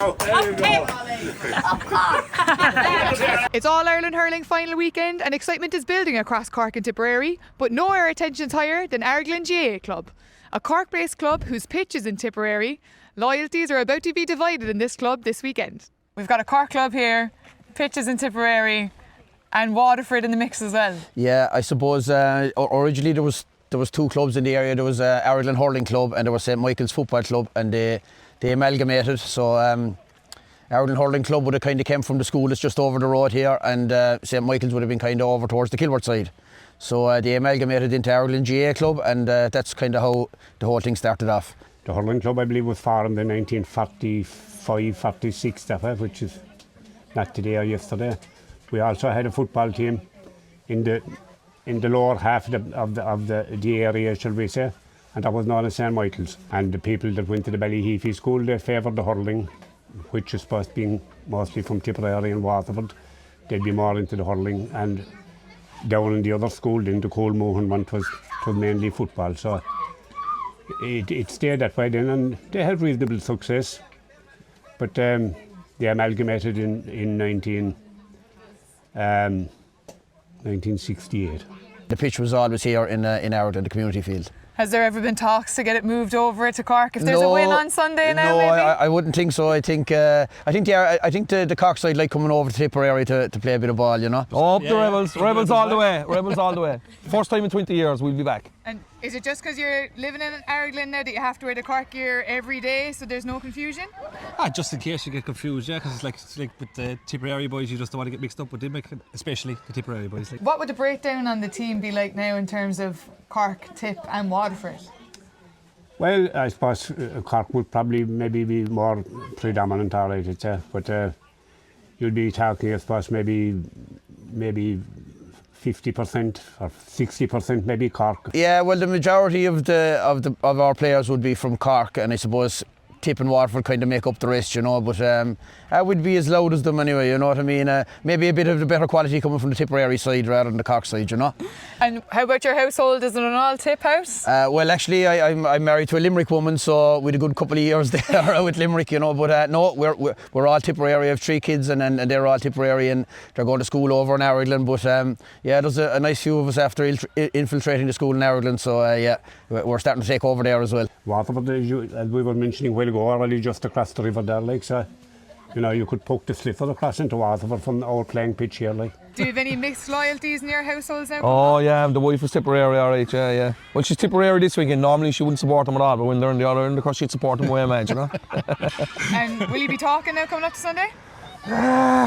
It's All-Ireland Hurling final weekend and excitement is building across Cork and Tipperary, but nowhere attention's higher than Araglin GAA club. A Cork-based club whose pitch is in Tipperary. Loyalties are about to be divided in this club this weekend. We've got a Cork club here, pitches in Tipperary and Waterford in the mix as well. Yeah, I suppose originally there was two clubs in the area. There was Araglin Hurling Club and there was St Michael's Football Club, and they amalgamated. So Araglin Hurling Club would have kind of came from the school that's just over the road here, and St Michael's would have been kind of over towards the Kilworth side. So they amalgamated into Araglin GAA Club, and that's kind of how the whole thing started off. The hurling club, I believe, was formed in 1945-46, which is not today or yesterday. We also had a football team in the lower half of the area, shall we say, and that was known as St Michael's. And the people that went to the Ballyheafy school, they favoured the hurling, which is supposed to be mostly from Tipperary and Waterford. They'd be more into the hurling, and down in the other school, in the Coolmohan one, was mainly football. So it stayed that way then, and they had reasonable success. But they amalgamated in 1968. The pitch was always here in Araglin, the community field. Has there ever been talks to get it moved over to Cork if there's a win on Sunday now? No, maybe? I wouldn't think so. I think the Cork side like coming over to Tipperary to play a bit of ball, you know. Oh, the Rebels all the way, Rebels all the way. First time in 20 years we'll be back. And is it just because you're living in Araglin now that you have to wear the Cork gear every day, so there's no confusion? Just in case you get confused, yeah, because it's like with the Tipperary boys, you just don't want to get mixed up with them, especially the Tipperary boys. What would the breakdown on the team be like now in terms of Cork, Tipp and Waterford? Well, I suppose Cork would probably maybe be more predominant, all right, I'd say. But you'd be talking, I suppose, maybe 50% or 60% maybe Cork. Yeah, well, the majority of our players would be from Cork, and I suppose Tipp and Waterford kind of make up the rest, you know. But I would be as loud as them anyway, you know what I mean. Maybe a bit of the better quality coming from the Tipperary side rather than the Cork side, you know. And how about your household? Is it an all Tipp house? Well, actually, I'm married to a Limerick woman, so we had a good couple of years there with Limerick, you know. But no, we're all Tipperary. I have 3 kids, and they're all Tipperary, and they're going to school over in Araglin. But yeah, there's a nice few of us after infiltrating the school in Araglin, so yeah, we're starting to take over there as well. Waterford, as we were mentioning a while ago, already just across the river there, like, so you know, you could poke the slipper across into Waterford from our playing pitch here, like. Do you have any mixed loyalties in your households now? Oh yeah, the wife is Tipperary, alright, yeah. Well, she's Tipperary this weekend. Normally she wouldn't support them at all, but when they're in the other end, of course she'd support them way mad, you know. And will you be talking now coming up to Sunday?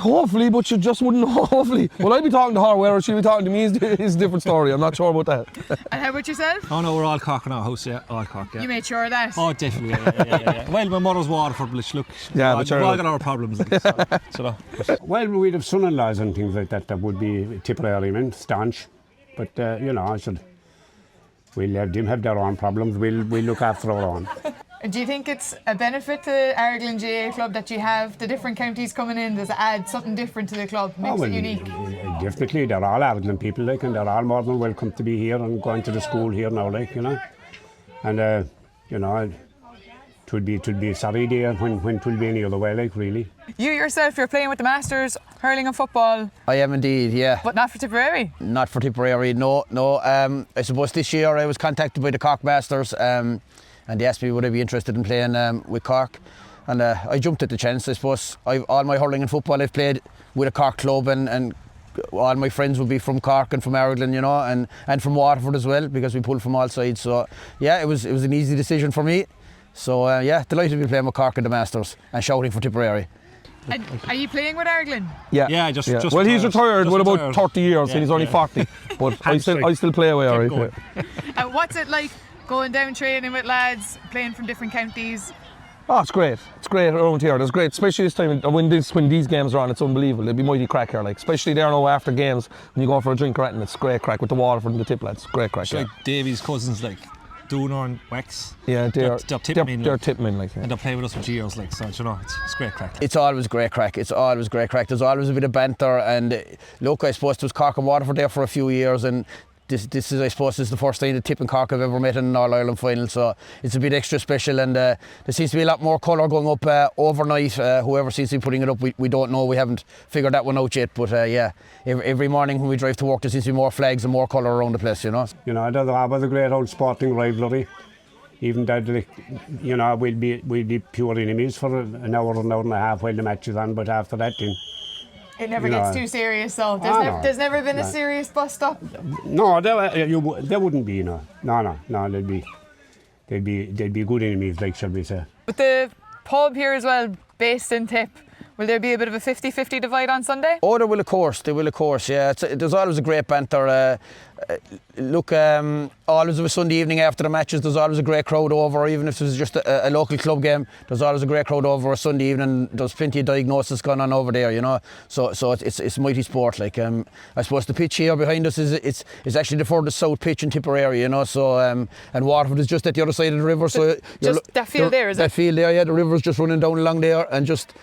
Hopefully, but you just wouldn't know, hopefully. Well, I'd be talking to her, whether she'll be talking to me is a different story. I'm not sure about that. And how about yourself? Oh no, we're all Cork in our house, yeah, all Cork, yeah. You made sure of that? Oh, definitely, yeah. Well, my mother's Waterford, but look, yeah, we've all got our problems, like, so. Well, we'd have son-in-laws and things like that would be Tipperary men, staunch. But, you know, we'll let them have their own problems. We'll look after our own. Do you think it's a benefit to Araglin GAA club that you have the different counties coming in? Does it add something different to the club, makes it unique? Definitely, they're all Araglin people, like, and they're all more than welcome to be here and going to the school here now, like, you know. And, you know, it would be a sorry day when it will be any other way, like, really. You yourself, you're playing with the Masters, hurling and football. I am indeed, yeah. But not for Tipperary? Not for Tipperary, no. I suppose this year I was contacted by the Cork Masters, and they asked me would I be interested in playing with Cork, and I jumped at the chance. I suppose all my hurling and football I've played with a Cork club, and all my friends would be from Cork and from Araglin, you know, and from Waterford as well, because we pulled from all sides. So yeah, it was an easy decision for me. So yeah, delighted to be playing with Cork and the Masters and shouting for Tipperary. And are you playing with Araglin? Yeah, just well, he's retired with about 30 years, and he's only 40, but I still play away, alright. And what's it like going down training with lads, playing from different counties? Oh, it's great. It's great around here. It's great, especially this time when these games are on. It's unbelievable. It'd be mighty crack here, like, especially there now after games when you go for a drink or anything. It's great crack with the Waterford and the Tipp lads. Great crack. It's like Davy's cousins, like Dooner and Wax. Yeah, they're Tipp men, like, yeah. And they're playing with us for years, like, so you know, it's great crack. It's always great crack. There's always a bit of banter, and look, I suppose there was Cork and Waterford there for a few years, and this is, I suppose, this is the first time that Tipp and Cork have ever met in an All-Ireland final, so it's a bit extra special, and there seems to be a lot more colour going up overnight. Whoever seems to be putting it up, we don't know, we haven't figured that one out yet, but yeah, every morning when we drive to work there seems to be more flags and more colour around the place, you know. You know, there was a great old sporting rivalry. Even that, you know, we'll be pure enemies for an hour and a half while the match is on, but after that, then it never gets too serious, so there's never been a serious bust up. No, there wouldn't be. No. They'd be good enemies, like, shall we say? With the pub here as well, based in Tipp, will there be a bit of a 50-50 divide on Sunday? Oh, there will of course, yeah. There's always a great banter. Always of a Sunday evening after the matches, there's always a great crowd over, even if it's just a local club game, there's always a great crowd over a Sunday evening. There's plenty of diagnosis going on over there, you know. So it's mighty sport. Like, I suppose the pitch here behind us is actually the furthest south pitch in Tipperary, you know. So and Waterford is just at the other side of the river. So just that field there, is it? That field there, yeah. The river's just running down along there, and just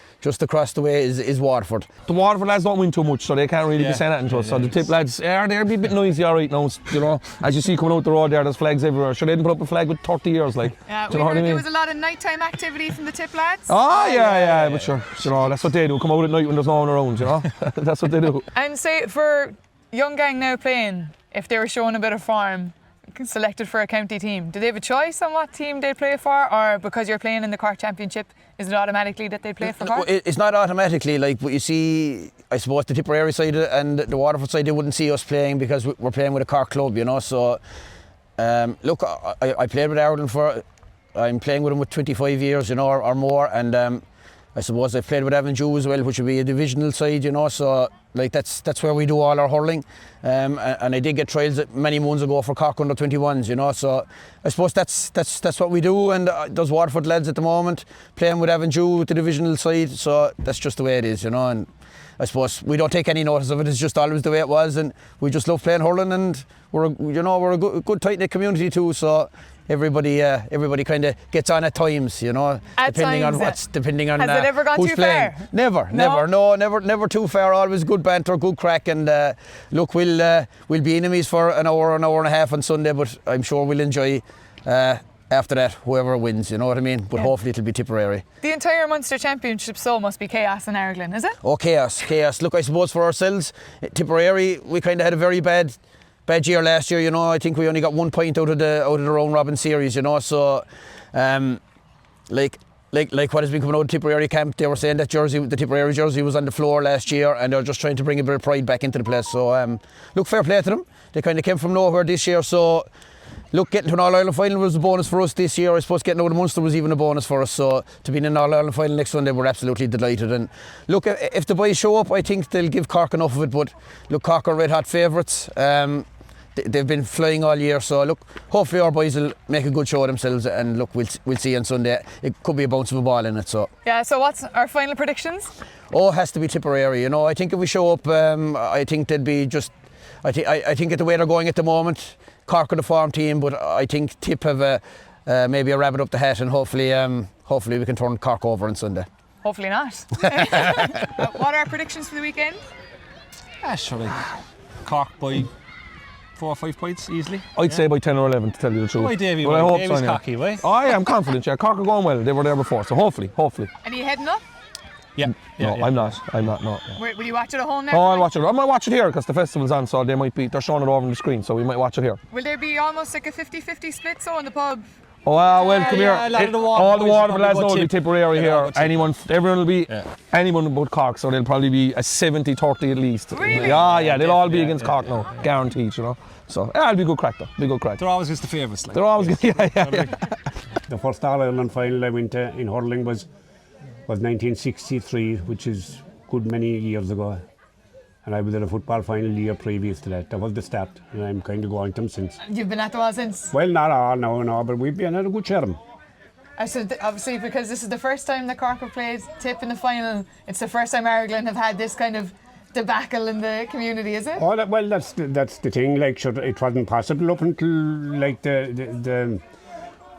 across the way is Waterford. The Waterford lads don't win too much, so they can't really be saying anything to us. So the Tipp lads, they'll be a bit noisy alright now, you know. As you see coming out the road there's flags everywhere. Sure, they didn't put up a flag with 30 years, like. Yeah, do you know what I mean? There was a lot of nighttime activity from the Tipp lads. Oh, yeah, but sure, you know, that's what they do. Come out at night when there's no one around, you know. That's what they do. And say, for young gang now playing, if they were showing a bit of form, selected for a county team, do they have a choice on what team they play for, or because you're playing in the Cork Championship, is it automatically that they play for Cork? It's not automatically, like, but you see, I suppose the Tipperary side and the Waterford side, they wouldn't see us playing because we're playing with a Cork club, you know. So look, I played with Araglin I'm playing with them with 25 years, you know, or more, and I suppose I've played with Araglin GAA as well, which would be a divisional side, you know. So like that's where we do all our hurling, and I did get trials many months ago for Cork under 21s, you know. So I suppose that's what we do, and there's Waterford lads at the moment playing with Araglin GAA with the divisional side. So that's just the way it is, you know. And I suppose we don't take any notice of it. It's just always the way it was, and we just love playing hurling, and we're a good tight knit community too. So everybody kind of gets on at times, you know, depending on Has it ever gone who's too playing. far? Never too far. Always good banter, good crack, and look, we'll be enemies for an hour and a half on Sunday, but I'm sure we'll enjoy. After that, whoever wins, you know what I mean? But hopefully it'll be Tipperary. The entire Munster Championship so must be chaos in Araglin, is it? Oh, chaos. Look, I suppose for ourselves, Tipperary, we kind of had a very bad year last year, you know. I think we only got 1 point out of the round robin series, you know. So, like what has been coming out of Tipperary camp, they were saying that the Tipperary jersey was on the floor last year, and they're just trying to bring a bit of pride back into the place. So, look, fair play to them. They kind of came from nowhere this year, so. Look, getting to an All-Ireland final was a bonus for us this year. I suppose getting out of Munster was even a bonus for us. So to be in an All-Ireland final next Sunday, we're absolutely delighted. And look, if the boys show up, I think they'll give Cork enough of it. But look, Cork are red hot favourites. They've been flying all year. So look, hopefully our boys will make a good show of themselves. And look, we'll see on Sunday. It could be a bounce of a ball in it. So yeah. So what's our final predictions? Oh, it has to be Tipperary. You know, I think if we show up, I think they'd be just. I think at the way they're going at the moment, Cork are the form team, but I think Tipp have maybe a rabbit up the hat, and hopefully we can turn Cork over on Sunday. Hopefully not. What are our predictions for the weekend? Surely Cork by 4 or 5 points easily. I'd say by 10 or 11, to tell you the truth. Why, Davey? Well, I hope Davey's so, cocky, right? Oh, yeah, I'm confident. Yeah, Cork are going well. They were there before, so hopefully. And are you heading up? Yeah. No, I'm not. No. Will you watch it at home now? Oh, I'll watch it. I might watch it here because the festival's on, so they're showing it over on the screen, so we might watch it here. Will there be almost like a 50-50 split so in the pub? Oh, well, come here. All the Waterford lads know will be Tipperary here. Everyone will be anyone but Cork, so they'll probably be a 70-30 at least. Really? Yeah, they'll all be against Cork now, guaranteed, you know. So, it'll be good crack though, They're always just the favourites. Like. They're always good, yeah. The first All-Ireland final I went to in hurling was 1963, which is good many years ago. And I was at a football final the year previous to that. That was the start, and I'm kind of going to them since. You've been at the one since? Well, not all, no, but we've been at a good share of them. So obviously, because this is the first time that Cork have played Tipp in the final, it's the first time Araglin have had this kind of debacle in the community, is it? Oh, that's the thing. Like, sure, it wasn't possible up until like the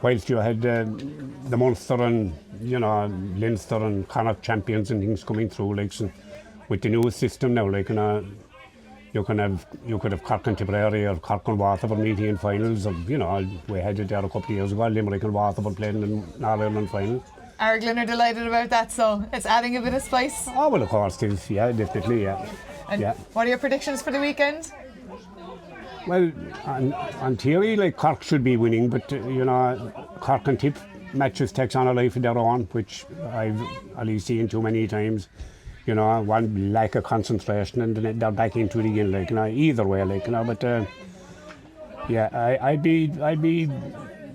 whilst you had the Munster and Leinster and Connacht champions and things coming through, like. So, with the new system now, like, you could have Cork and Tipperary or Cork and Waterford meeting in finals, or we had it there a couple of years ago. Limerick and Waterford playing in All-Ireland final. Araglin are delighted about that, so it's adding a bit of spice. Oh well, of course, it is. Yeah, definitely. Yeah. And what are your predictions for the weekend? Well, on theory, like Cork should be winning, but Cork and Tipp matches takes on a life of their own, which I've at least seen too many times. One lack of concentration, and then they're back into it again. Either way, but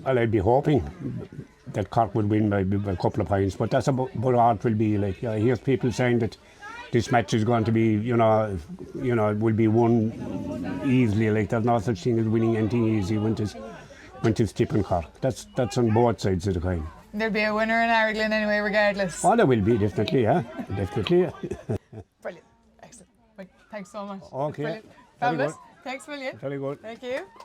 I'd be hoping that Cork would win by a couple of points, but that's about how it will be. I hear people saying that this match is going to be, it will be won easily. There's no such thing as winning anything easy when it's Tipp and Cork. That's on both sides of the coin. There'll be a winner in Araglin anyway, regardless. Oh, there will be, definitely, yeah. Definitely. Brilliant. Excellent. Thanks so much. Okay. Brilliant. Very Fabulous. good. Thanks, William. Very good. Thank you.